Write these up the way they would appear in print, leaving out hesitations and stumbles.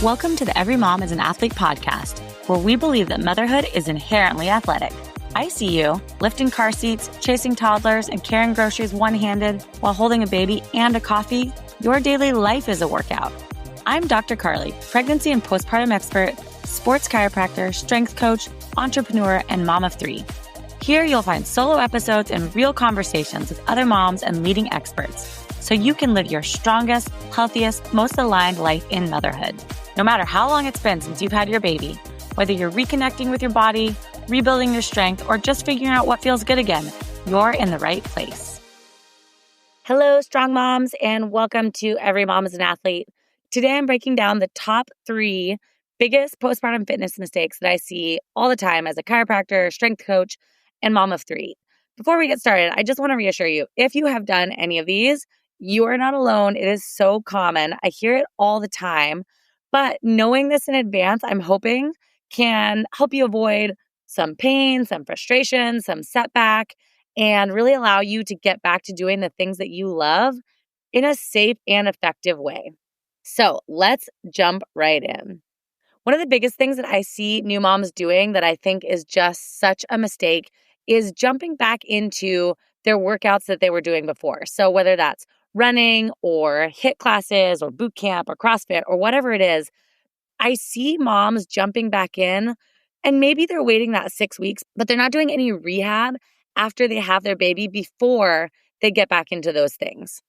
Welcome to the Every Mom is an Athlete podcast, where we believe that motherhood is inherently athletic. I see you lifting car seats, chasing toddlers, and carrying groceries one-handed while holding a baby and a coffee. Your daily life is a workout. I'm Dr. Karlie, pregnancy and postpartum expert, sports chiropractor, strength coach, entrepreneur, and mom of three. Here you'll find solo episodes and real conversations with other moms and leading experts, so you can live your strongest, healthiest, most aligned life in motherhood. No matter how long it's been since you've had your baby, whether you're reconnecting with your body, rebuilding your strength, or just figuring out what feels good again, you're in the right place. Hello, strong moms, and welcome to Every Mom is an Athlete. Today, I'm breaking down the top 3 biggest postpartum fitness mistakes that I see all the time as a chiropractor, strength coach, and mom of 3. Before we get started, I just want to reassure you, if you have done any of these, you are not alone. It is so common. I hear it all the time. But knowing this in advance, I'm hoping, can help you avoid some pain, some frustration, some setback, and really allow you to get back to doing the things that you love in a safe and effective way. So let's jump right in. One of the biggest things that I see new moms doing that I think is just such a mistake is jumping back into their workouts that they were doing before. So whether that's running or HIIT classes or boot camp or CrossFit or whatever it is, I see moms jumping back in, and maybe they're waiting that 6 weeks, but they're not doing any rehab after they have their baby before they get back into those things.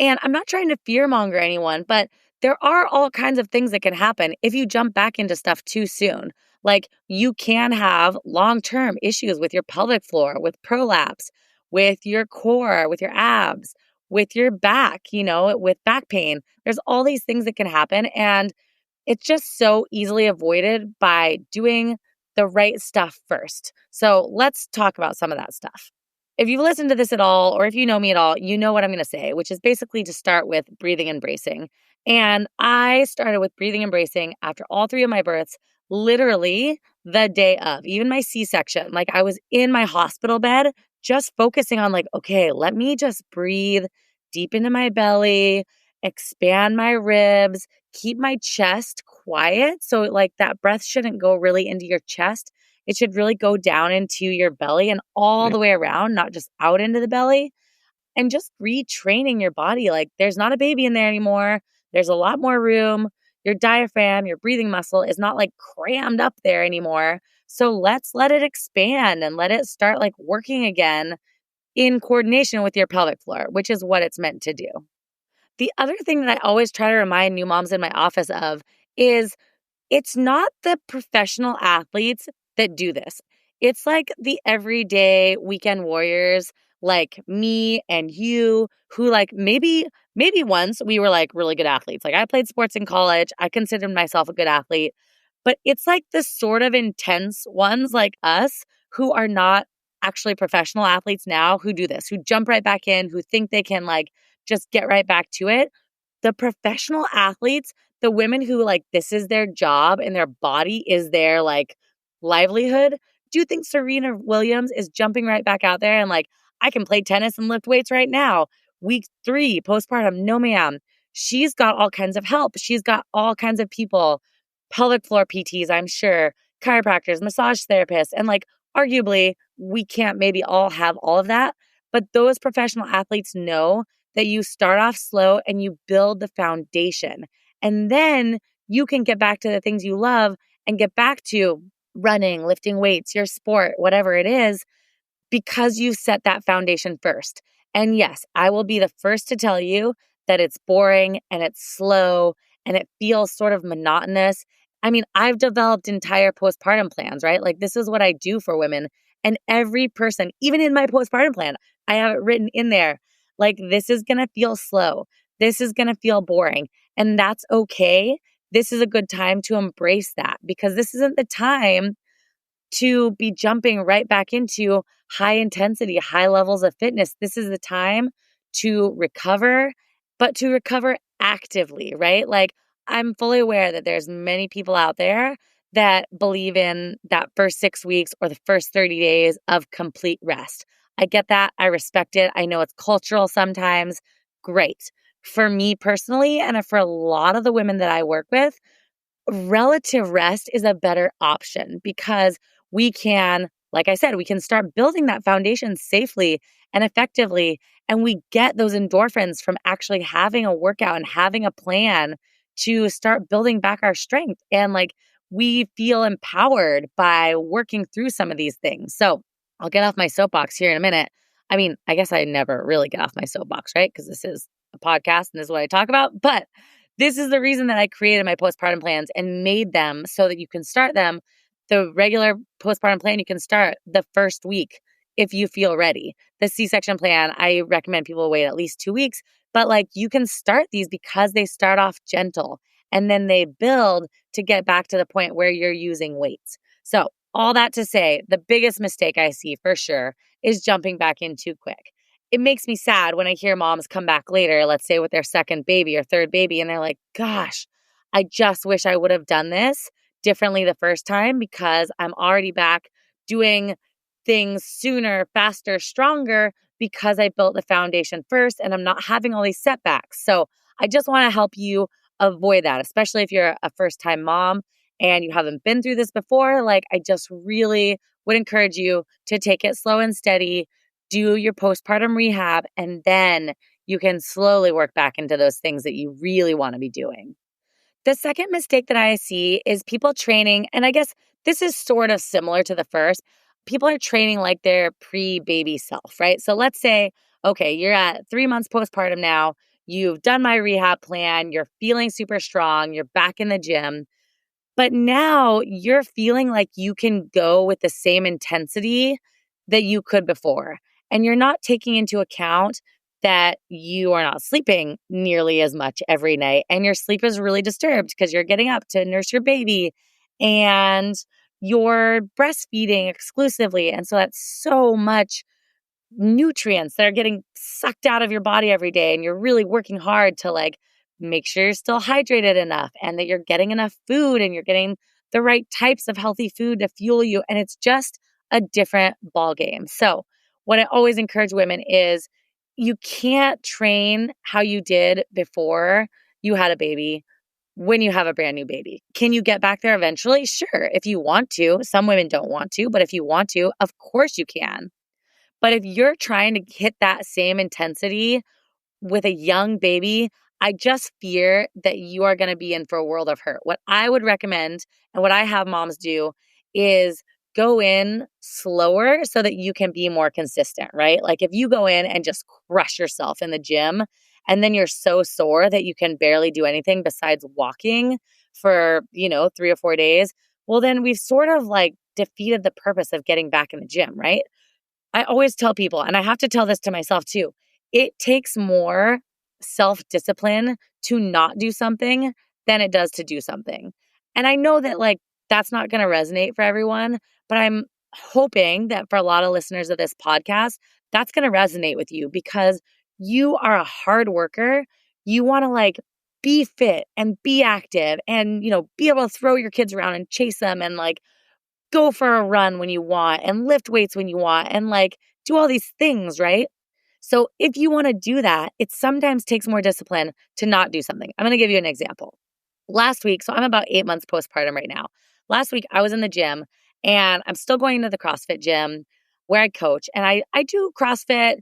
And I'm not trying to fearmonger anyone, but there are all kinds of things that can happen if you jump back into stuff too soon. Like you can have long-term issues with your pelvic floor, with prolapse, with your core, with your abs, with your back, with back pain. There's all these things that can happen, and it's just so easily avoided by doing the right stuff first. So let's talk about some of that stuff. If you've listened to this at all, or if you know me at all, you know what I'm going to say, which is basically to start with breathing and bracing. And I started with breathing and bracing after all 3 of my births, literally the day of, even my C-section. Like I was in my hospital bed, just focusing on okay, let me just breathe deep into my belly, expand my ribs, keep my chest quiet. So that breath shouldn't go really into your chest. It should really go down into your belly and all the way around, not just out into the belly. And just retraining your body. There's not a baby in there anymore. There's a lot more room. Your diaphragm, your breathing muscle is not crammed up there anymore. So let's let it expand and let it start working again in coordination with your pelvic floor, which is what it's meant to do. The other thing that I always try to remind new moms in my office of is it's not the professional athletes that do this. It's the everyday weekend warriors like me and you who maybe once we were really good athletes. I played sports in college. I considered myself a good athlete. But it's the sort of intense ones like us who are not actually professional athletes now who do this, who jump right back in, who think they can just get right back to it. The professional athletes, the women who this is their job and their body is their livelihood. Do you think Serena Williams is jumping right back out there and I can play tennis and lift weights right now? Week 3, postpartum, no ma'am. She's got all kinds of help. She's got all kinds of people, pelvic floor PTs, I'm sure, chiropractors, massage therapists, and arguably we can't maybe all have all of that, but those professional athletes know that you start off slow and you build the foundation. And then you can get back to the things you love and get back to running, lifting weights, your sport, whatever it is, because you set that foundation first. And yes, I will be the first to tell you that it's boring and it's slow and it feels sort of monotonous. I mean, I've developed entire postpartum plans, right? This is what I do for women. And every person, even in my postpartum plan, I have it written in there, this is going to feel slow. This is going to feel boring. And that's okay. This is a good time to embrace that because this isn't the time to be jumping right back into high intensity, high levels of fitness. This is the time to recover, but to recover actively, right? I'm fully aware that there's many people out there that believe in that first 6 weeks or the first 30 days of complete rest. I get that. I respect it. I know it's cultural sometimes. Great. For me personally, and for a lot of the women that I work with, relative rest is a better option because we can, like I said, we can start building that foundation safely and effectively. And we get those endorphins from actually having a workout and having a plan to start building back our strength. And like we feel empowered by working through some of these things. So I'll get off my soapbox here in a minute. I mean, I guess I never really get off my soapbox, right? Because this is a podcast and this is what I talk about. But this is the reason that I created my postpartum plans and made them so that you can start them. The regular postpartum plan, you can start the first week if you feel ready. The C-section plan, I recommend people wait at least 2 weeks, but like you can start these because they start off gentle and then they build to get back to the point where you're using weights. So all that to say, the biggest mistake I see for sure is jumping back in too quick. It makes me sad when I hear moms come back later, let's say with their second baby or third baby, and they're like, gosh, I just wish I would have done this differently the first time because I'm already back doing things sooner, faster, stronger because I built the foundation first and I'm not having all these setbacks. So I just want to help you avoid that, especially if you're a first-time mom and you haven't been through this before. Like, I just really would encourage you to take it slow and steady, do your postpartum rehab, and then you can slowly work back into those things that you really want to be doing. The second mistake that I see is people training, and I guess this is sort of similar to the first. People are training like their pre-baby self, right? So let's say, okay, you're at 3 months postpartum now, you've done my rehab plan, you're feeling super strong, you're back in the gym, but now you're feeling like you can go with the same intensity that you could before. And you're not taking into account that you are not sleeping nearly as much every night. And your sleep is really disturbed because you're getting up to nurse your baby and you're breastfeeding exclusively. And so that's so much nutrients that are getting sucked out of your body every day. And you're really working hard to like make sure you're still hydrated enough and that you're getting enough food and you're getting the right types of healthy food to fuel you. And it's just a different ball game. So what I always encourage women is you can't train how you did before you had a baby when you have a brand new baby. Can you get back there eventually? Sure, if you want to. Some women don't want to, but if you want to, of course you can. But if you're trying to hit that same intensity with a young baby, I just fear that you are going to be in for a world of hurt. What I would recommend and what I have moms do is go in slower so that you can be more consistent, right? Like if you go in and just crush yourself in the gym and then you're so sore that you can barely do anything besides walking for, 3 or 4 days, well, then we've sort of like defeated the purpose of getting back in the gym, right? I always tell people, and I have to tell this to myself too, it takes more self-discipline to not do something than it does to do something. And I know that like that's not going to resonate for everyone, but I'm hoping that for a lot of listeners of this podcast, that's going to resonate with you because you are a hard worker. You want to like be fit and be active and, be able to throw your kids around and chase them and like go for a run when you want and lift weights when you want and like do all these things, right? So if you want to do that, it sometimes takes more discipline to not do something. I'm going to give you an example. Last week, so I'm about 8 months postpartum right now. Last week, I was in the gym and I'm still going to the CrossFit gym where I coach. And I do CrossFit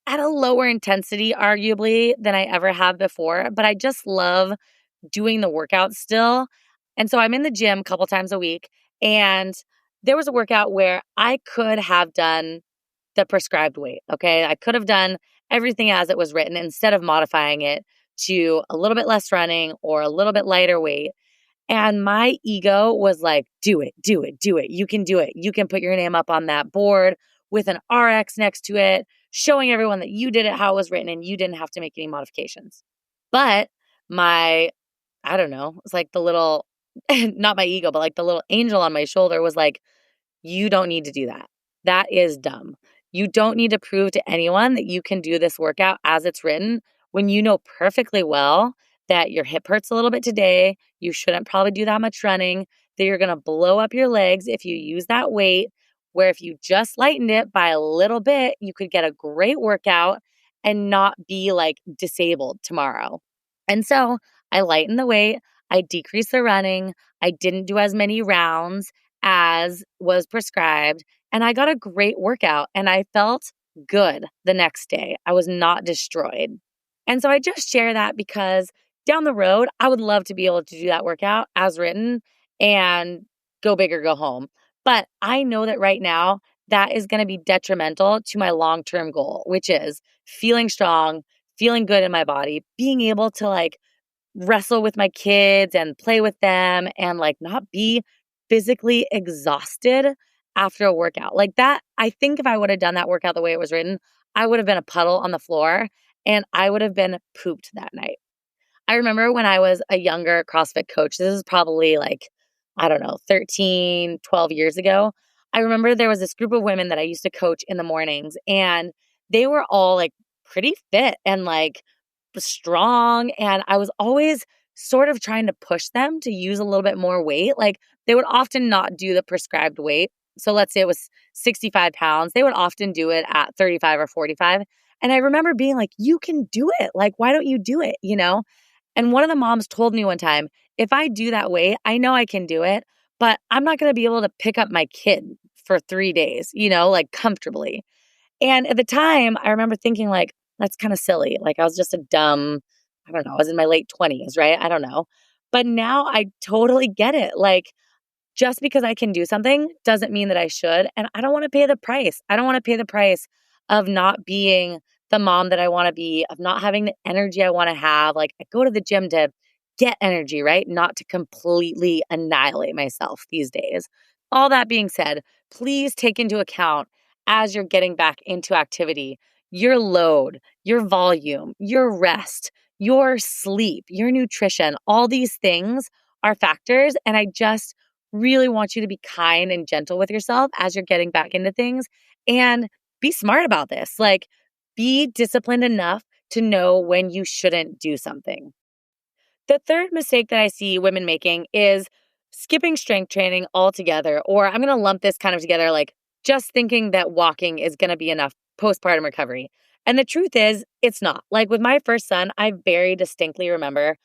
at a lower intensity, arguably, than I ever have before. But I just love doing the workout still. And so I'm in the gym a couple times a week. And there was a workout where I could have done the prescribed weight, okay? I could have done everything as it was written instead of modifying it to a little bit less running or a little bit lighter weight. And my ego was like, do it, do it, do it. You can do it. You can put your name up on that board with an RX next to it, showing everyone that you did it how it was written and you didn't have to make any modifications. But I don't know, it's like the little, not my ego, but like the little angel on my shoulder was like, you don't need to do that. That is dumb. You don't need to prove to anyone that you can do this workout as it's written when you know perfectly well that your hip hurts a little bit today. You shouldn't probably do that much running, that you're going to blow up your legs if you use that weight, where if you just lightened it by a little bit, you could get a great workout and not be like disabled tomorrow. And so I lightened the weight. I decreased the running. I didn't do as many rounds as was prescribed. And I got a great workout and I felt good the next day. I was not destroyed. And so I just share that because down the road, I would love to be able to do that workout as written and go big or go home. But I know that right now, that is going to be detrimental to my long-term goal, which is feeling strong, feeling good in my body, being able to like wrestle with my kids and play with them and like not be physically exhausted after a workout. Like that, I think if I would have done that workout the way it was written, I would have been a puddle on the floor and I would have been pooped that night. I remember when I was a younger CrossFit coach, this is probably like, I don't know, 13, 12 years ago. I remember there was this group of women that I used to coach in the mornings and they were all like pretty fit and like strong. And I was always sort of trying to push them to use a little bit more weight. Like they would often not do the prescribed weight. So let's say it was 65 pounds. They would often do it at 35 or 45. And I remember being like, you can do it. Like, why don't you do it? You know? And one of the moms told me one time, if I do that weight, I know I can do it, but I'm not going to be able to pick up my kid for 3 days, you know, like comfortably. And at the time, I remember thinking like, that's kind of silly. Like I was just a dumb, I don't know, I was in my late 20s, right? I don't know. But now I totally get it. Like just because I can do something doesn't mean that I should. And I don't want to pay the price. I don't want to pay the price of not being the mom that I want to be, of not having the energy I want to have. Like I go to the gym to get energy, right? Not to completely annihilate myself these days. All that being said, please take into account as you're getting back into activity, your load, your volume, your rest, your sleep, your nutrition, all these things are factors. And I just really want you to be kind and gentle with yourself as you're getting back into things and be smart about this. Like, be disciplined enough to know when you shouldn't do something. The third mistake that I see women making is skipping strength training altogether, or I'm going to lump this kind of together, like just thinking that walking is going to be enough postpartum recovery. And the truth is, it's not. Like with my first son, I very distinctly remember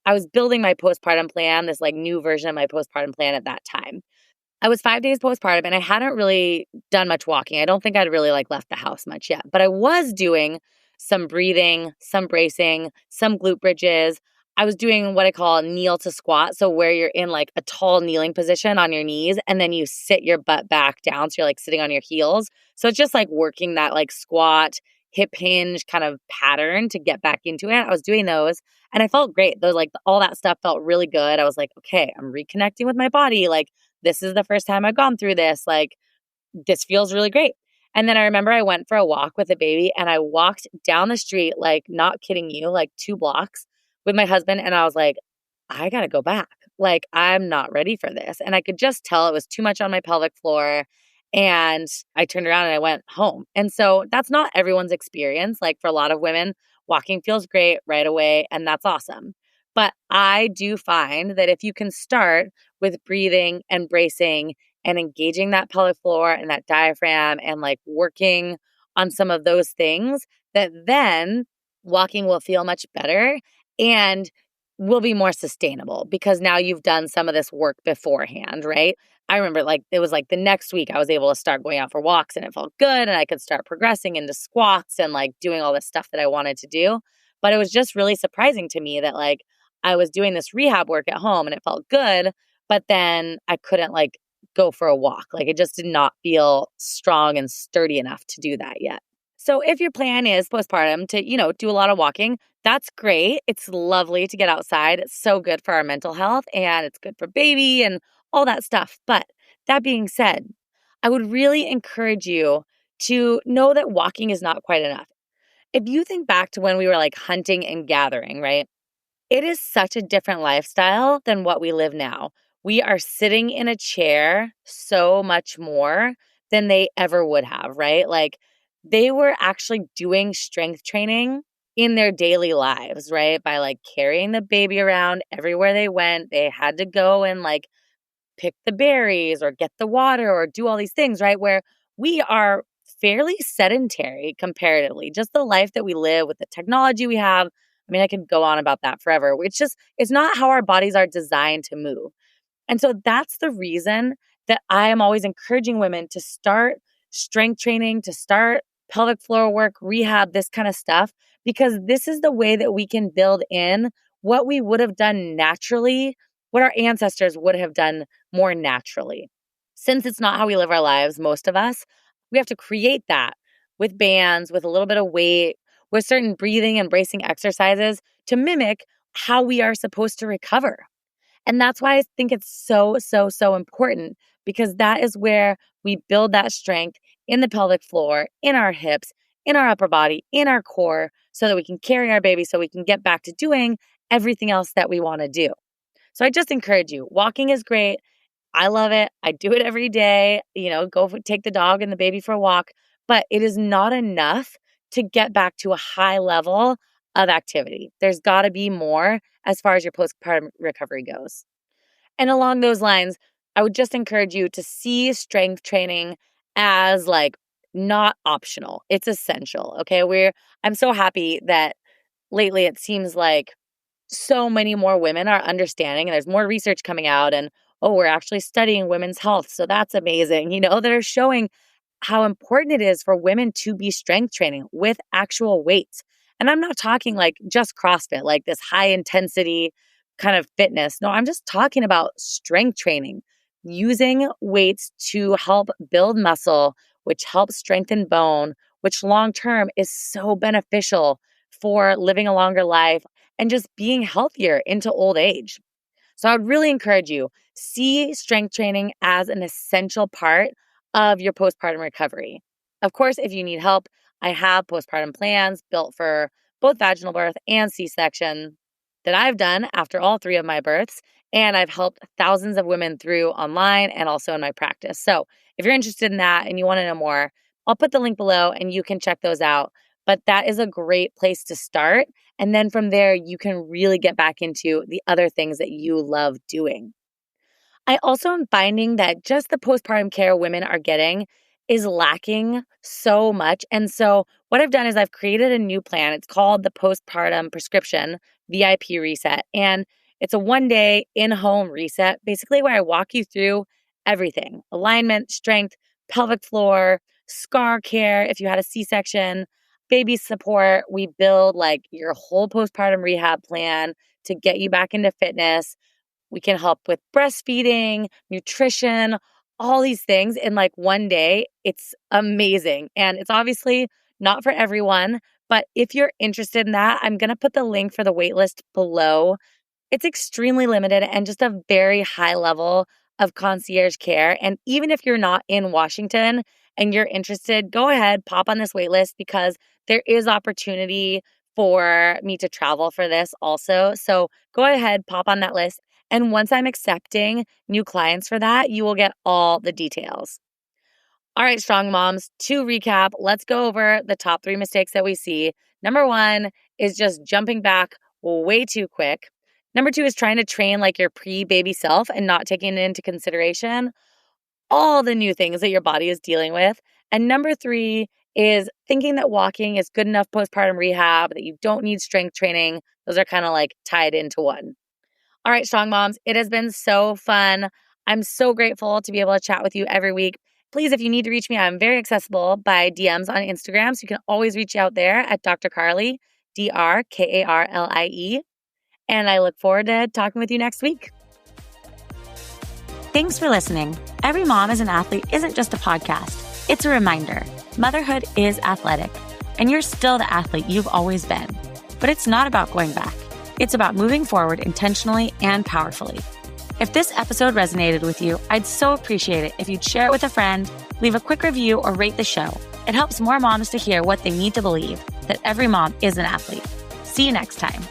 I was building my postpartum plan, this like new version of my postpartum plan at that time. I was 5 days postpartum and I hadn't really done much walking. I don't think I'd really like left the house much yet, but I was doing some breathing, some bracing, some glute bridges. I was doing what I call kneel to squat. So where you're in like a tall kneeling position on your knees and then you sit your butt back down. So you're like sitting on your heels. So it's just like working that like squat, hip hinge kind of pattern to get back into it. I was doing those and I felt great. Those like all that stuff felt really good. I was like, okay, I'm reconnecting with my body. Like this is the first time I've gone through this. Like, this feels really great. And then I remember I went for a walk with a baby and I walked down the street, like, not kidding you, like 2 blocks with my husband. And I was like, I got to go back. Like, I'm not ready for this. And I could just tell it was too much on my pelvic floor. And I turned around and I went home. And so that's not everyone's experience. Like, for a lot of women, walking feels great right away. And that's awesome. But I do find that if you can start with breathing and bracing and engaging that pelvic floor and that diaphragm and like working on some of those things, that then walking will feel much better and will be more sustainable because now you've done some of this work beforehand, right? I remember like it was like the next week I was able to start going out for walks and it felt good and I could start progressing into squats and like doing all this stuff that I wanted to do. But it was just really surprising to me that like I was doing this rehab work at home and it felt good, but then I couldn't like go for a walk. Like it just did not feel strong and sturdy enough to do that yet. So if your plan is postpartum to, do a lot of walking, that's great. It's lovely to get outside. It's so good for our mental health and it's good for baby and all that stuff. But that being said, I would really encourage you to know that walking is not quite enough. If you think back to when we were like hunting and gathering, right? It is such a different lifestyle than what we live now. We are sitting in a chair so much more than they ever would have, right? Like they were actually doing strength training in their daily lives, right? By like carrying the baby around everywhere they went. They had to go and like pick the berries or get the water or do all these things, right? Where we are fairly sedentary comparatively. Just the life that we live with the technology we have, I mean, I could go on about that forever. It's not how our bodies are designed to move. And so that's the reason that I am always encouraging women to start strength training, to start pelvic floor work, rehab, this kind of stuff, because this is the way that we can build in what we would have done naturally, what our ancestors would have done more naturally. Since it's not how we live our lives, most of us, we have to create that with bands, with a little bit of weight, with certain breathing and bracing exercises to mimic how we are supposed to recover. And that's why I think it's so, so, so important, because that is where we build that strength in the pelvic floor, in our hips, in our upper body, in our core, so that we can carry our baby, so we can get back to doing everything else that we want to do. So I just encourage you. Walking is great. I love it. I do it every day. Take the dog and the baby for a walk, but it is not enough to get back to a high level of activity. There's got to be more as far as your postpartum recovery goes. And along those lines, I would just encourage you to see strength training as not optional. It's essential. Okay. I'm so happy that lately it seems like so many more women are understanding, and there's more research coming out, and we're actually studying women's health. So that's amazing, that are showing how important it is for women to be strength training with actual weights. And I'm not talking just CrossFit, like this high intensity kind of fitness. No, I'm just talking about strength training, using weights to help build muscle, which helps strengthen bone, which long-term is so beneficial for living a longer life and just being healthier into old age. So I would really encourage you, see strength training as an essential part of your postpartum recovery. Of course, if you need help, I have postpartum plans built for both vaginal birth and C-section that I've done after all 3 of my births, and I've helped thousands of women through online and also in my practice. So if you're interested in that and you want to know more, I'll put the link below and you can check those out. But that is a great place to start. And then from there, you can really get back into the other things that you love doing. I also am finding that just the postpartum care women are getting is lacking so much. And so what I've done is I've created a new plan. It's called the Postpartum Prescription VIP Reset. And it's a 1-day in-home reset, basically where I walk you through everything: alignment, strength, pelvic floor, scar care if you had a C-section, baby support. We build your whole postpartum rehab plan to get you back into fitness. We can help with breastfeeding, nutrition, all these things in 1 day. It's amazing. And it's obviously not for everyone, but if you're interested in that, I'm going to put the link for the waitlist below. It's extremely limited and just a very high level of concierge care. And even if you're not in Washington and you're interested, go ahead, pop on this waitlist, because there is opportunity for me to travel for this also. So go ahead, pop on that list. And once I'm accepting new clients for that, you will get all the details. All right, strong moms, to recap, let's go over the top 3 mistakes that we see. Number 1 is just jumping back way too quick. Number 2 is trying to train like your pre-baby self and not taking into consideration all the new things that your body is dealing with. And number 3 is thinking that walking is good enough postpartum rehab, that you don't need strength training. Those are kind of tied into one. All right, strong moms, it has been so fun. I'm so grateful to be able to chat with you every week. Please, if you need to reach me, I'm very accessible by DMs on Instagram. So you can always reach out there at Dr. Karlie, DrKarlie. And I look forward to talking with you next week. Thanks for listening. Every Mom is an Athlete isn't just a podcast. It's a reminder. Motherhood is athletic, and you're still the athlete you've always been. But it's not about going back. It's about moving forward intentionally and powerfully. If this episode resonated with you, I'd so appreciate it if you'd share it with a friend, leave a quick review, or rate the show. It helps more moms to hear what they need to believe, that every mom is an athlete. See you next time.